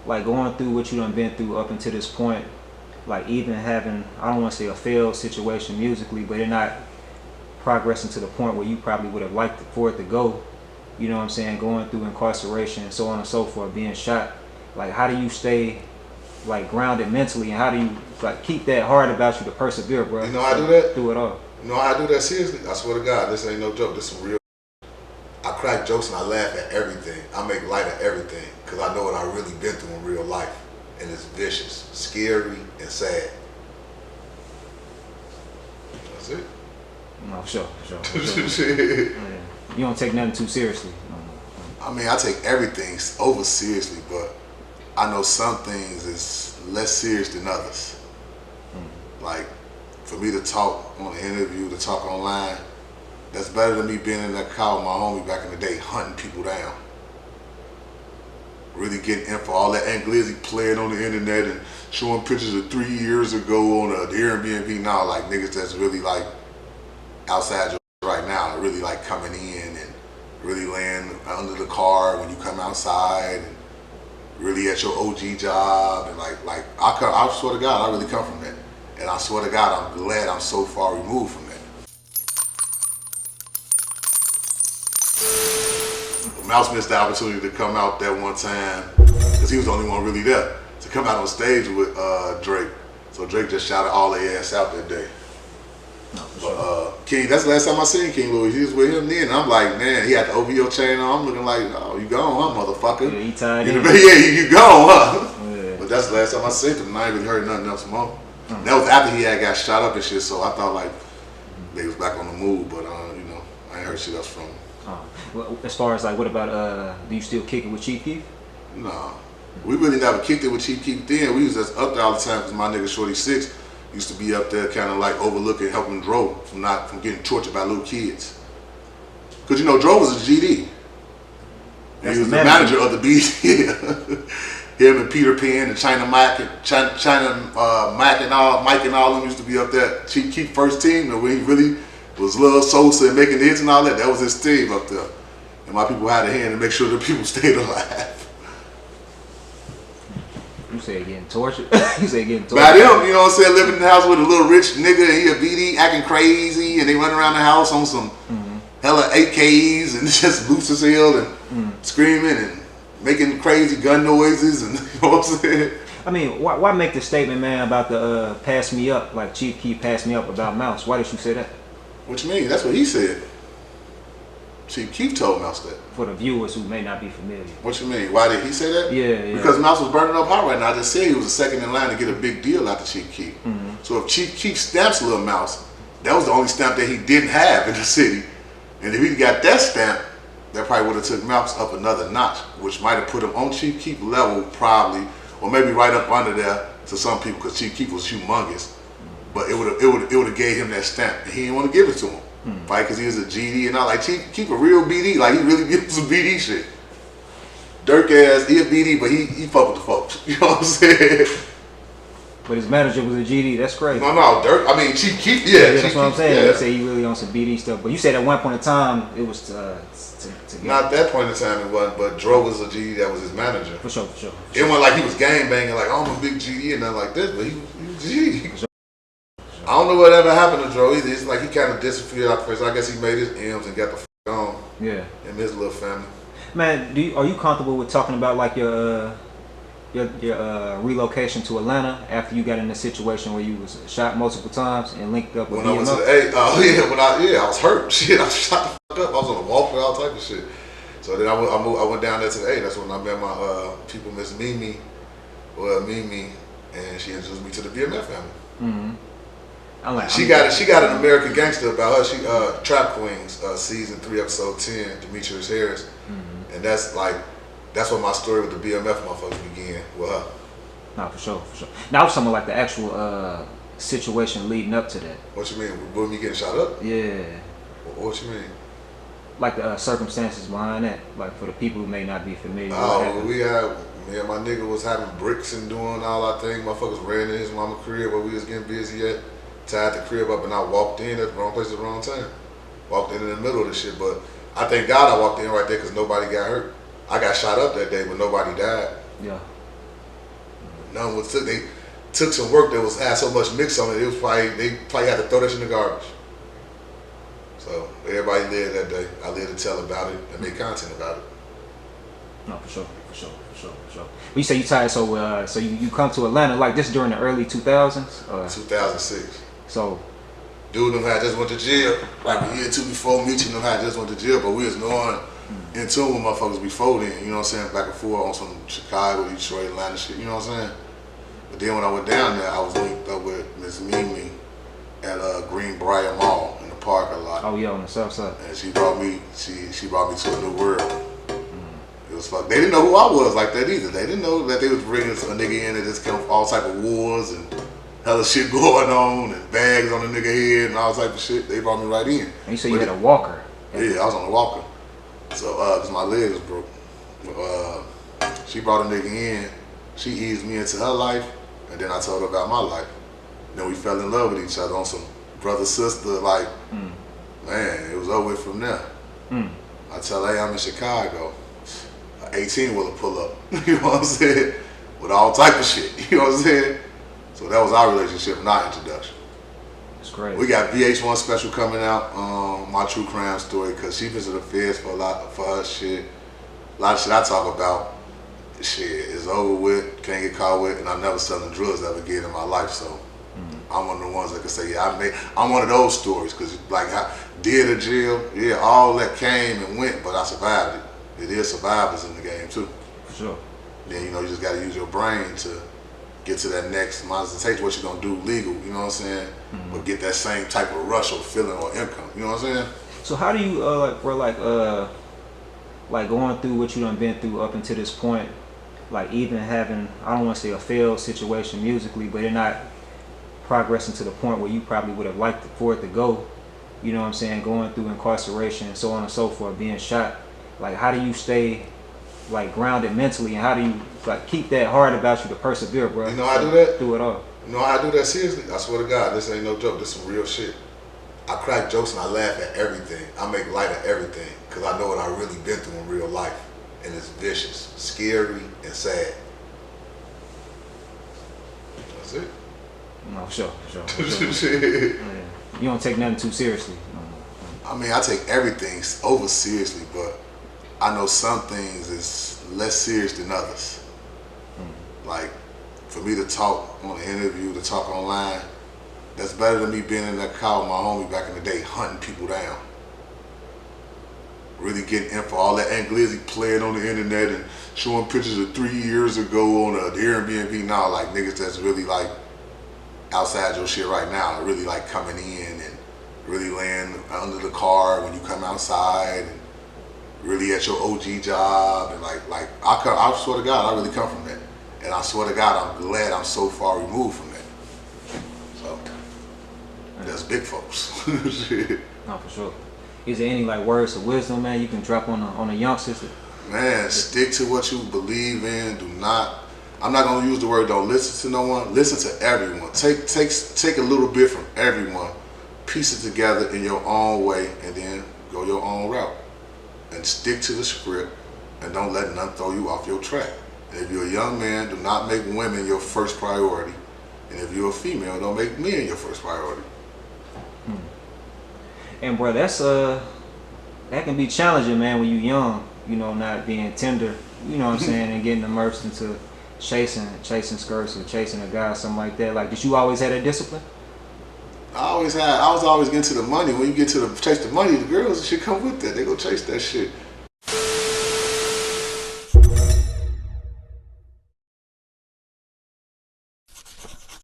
like going through what you done been through up until this point, like even having, I don't want to say a failed situation musically, but it not progressing to the point where you probably would have liked for it to go, you know what I'm saying, going through incarceration and so on and so forth, being shot, like how do you stay like grounded mentally, and how do you like keep that heart about you to persevere, bro? You know how I do that? Through it all. You know how I do that seriously? I swear to God, this ain't no joke, this is real. I crack jokes and I laugh at everything. I make light of everything because I know what I really been through in real life. And it's vicious, scary, and sad. That's it. No, for sure, for sure. Yeah. You don't take nothing too seriously. I mean, I take everything over seriously, but I know some things is less serious than others. Like, for me to talk on an interview, to talk online, that's better than me being in that car with my homie back in the day, hunting people down. Really getting info, all that Anglizzi playing on the internet and showing pictures of 3 years ago on the Airbnb now, like niggas that's really like outside your right now, really like coming in and really laying under the car when you come outside and really at your OG job and like I swear to God, I really come from that. And I swear to God, I'm glad I'm so far removed from that. Mouse missed the opportunity to come out that one time because he was the only one really there to come out on stage with Drake. So Drake just shouted all their ass out that day. No, but King, that's the last time I seen King Louis. He was with him then. And I'm like, man, he had the OVO chain on. I'm looking like, oh, you gone, huh, motherfucker? Yeah, he tied in. Yeah, you gone, huh? Yeah. But that's the last time I seen him. And I ain't really heard nothing else more. That was after he had got shot up and shit. So I thought like they was back on the move. But you know, I ain't heard shit else from him. Well, as far as like, what about do you still kick it with Chief Keef? No, we really never kicked it with Chief Keef then. We was just up there all the time because my nigga Shorty 6 used to be up there kind of like overlooking, helping Dro from getting tortured by little kids. Cause you know Dro was a GD. He was the manager of the BT. Him and Peter Pan and China Mike and Mike and all them used to be up there. Chief Keef first team, and when he really was Lil Sosa and making hits and all that was his team up there. And my people had a hand to make sure the people stayed alive. You say getting tortured? You say getting tortured? By them, you know what I'm saying, living in the house with a little rich nigga and he a BD acting crazy and they run around the house on some hella AKs and just loose as hell and screaming and making crazy gun noises and you know what I'm saying? I mean, why make the statement, man, about the pass me up, like Chief Keef passed me up about Mouse? Why did you say that? What you mean? That's what he said. Chief Keef told Mouse that. For the viewers who may not be familiar. What you mean? Why did he say that? Yeah. Because Mouse was burning up hot right now. I just said he was the second in line to get a big deal out of Chief Keef. So if Chief Keef stamps Lil Mouse, that was the only stamp that he didn't have in the city. And if he got that stamp, that probably would have took Mouse up another notch, which might have put him on Chief Keef level probably, or maybe right up under there to some people because Chief Keef was humongous. But it would have gave him that stamp, and he didn't want to give it to him, right? Because he was a GD and all. Like Chief Keef a real BD, like he really gives some BD shit. Dirk ass, he a BD, but he fuck with the folks. You know what I'm saying? But his manager was a GD. That's crazy. No, Dirk. I mean Chief Keef. Yeah, Chief that's what I'm Keef, saying. Yeah. You say he really on some BD stuff, but you said at one point in time it was to Not that point in time it wasn't, but Dro was a GD that was his manager. For sure. It wasn't like he was gang banging like, oh, I'm a big GD and nothing like this, but he was GD. I don't know whatever happened to Dro either. It's like he kind of disappeared out first. I guess he made his M's and got the on. Yeah. And his little family. Man, are you comfortable with talking about like your relocation to Atlanta after you got in a situation where you was shot multiple times and linked up with BMF? When I went to the I was hurt. Shit, I was shot the fuck up. I was on the walk with all type of shit. So then I went down there to the A. That's when I met my people, Miss Mimi, and she introduced me to the BMF family. She got an American Gangster about her. She Trap Queens season 3 episode 10, Demetrius Harris, and that's what my story with the BMF motherfuckers began with her. No, for sure. Now was something like the actual situation leading up to that. What you mean? With me getting shot up? Yeah. What you mean? Like the circumstances behind that, like for the people who may not be familiar. Me and my nigga was having bricks and doing all our thing. Motherfuckers ran in his mama crib where we was getting busy at. Tied the crib up and I walked in at the wrong place at the wrong time. Walked in the middle of the shit, but I thank God I walked in right there because nobody got hurt. I got shot up that day, but nobody died. Yeah. None was took. They took some work that had so much mix on it. It was they probably had to throw that shit in the garbage. So everybody lived that day. I lived to tell about it and make content about it. No, for sure. You say you tired, so you come to Atlanta like this during the early 2000s? 2006. So, dude, them had just went to jail. Like a year or two before me, them had just went to jail, but we was going in tune with motherfuckers before then. You know what I'm saying? Back and forth on some Chicago, Detroit, Atlanta shit. You know what I'm saying? But then when I went down there, I was linked up with Miss Mimi at Greenbrier Mall in the park a lot. Oh yeah, on the south side. And she brought me to a new world. It was fuck. They didn't know who I was like that either. They didn't know that they was bringing a nigga in that just come all type of wars and hella shit going on and bags on the nigga head and all type of shit. They brought me right in. And you said you had a walker. Yeah, I was on a walker. So, cause my leg was broke. She brought a nigga in. She eased me into her life, and then I told her about my life. Then we fell in love with each other on some brother sister. Like, man, it was over with from there. I tell her, hey, I'm in Chicago. 18 will pull up, you know what I'm saying? With all type of shit, you know what I'm saying? So that was our relationship and our introduction. That's great. We got VH1 special coming out, my true crime story, cause she visited the feds for her shit. A lot of shit I talk about, shit is over with, can't get caught with, and I never selling drugs ever again in my life. So I'm one of the ones that can say, yeah, I'm one of those stories, cause like I did a jail, yeah, all that came and went, but I survived it. It is survivors in the game too. For sure. Then you just gotta use your brain to get to that next monetization, what you're gonna do legal, you know what I'm saying? But get that same type of rush or feeling or income, you know what I'm saying? So how do you like going through what you done been through up until this point, like even having, I don't want to say a failed situation musically, but it not progressing to the point where you probably would have liked for it to go, you know what I'm saying, going through incarceration and so on and so forth, being shot. Like, how do you stay like grounded mentally, and how do you like keep that heart about you to persevere, bro? You know how I do that? Through it all. You know how I do that seriously? I swear to God, this ain't no joke. This is some real shit. I crack jokes and I laugh at everything. I make light of everything because I know what I really been through in real life, and it's vicious, scary, and sad. That's it. No, for sure. Yeah. You don't take nothing too seriously. I mean, I take everything over seriously, but I know some things is less serious than others. Like, for me to talk on an interview, to talk online, that's better than me being in that car with my homie back in the day hunting people down. Really getting info, all that Anglizzy playing on the internet and showing pictures of 3 years ago on the Airbnb now, like niggas that's really like outside your shit right now, really like coming in and really laying under the car when you come outside and really at your OG job, and like I swear to God, I really come from that, and I swear to God, I'm glad I'm so far removed from that. So that's big folks. Shit. No, for sure. Is there any like words of wisdom, man, you can drop on a youngster? Man, stick to what you believe in. Do not. I'm not gonna use the word don't listen to no one. Listen to everyone. Take a little bit from everyone, piece it together in your own way, and then go your own route. And stick to the script, and don't let nothing throw you off your track. And if you're a young man, do not make women your first priority. And if you're a female, don't make men your first priority. And bro, that's that can be challenging, man, when you're young, you know, not being tender, you know what I'm saying, and getting immersed into chasing skirts or chasing a guy or something like that. Like, did you always have that discipline? I was always getting to the money. When you get to chase the money, the girls should come with that. They go chase that shit.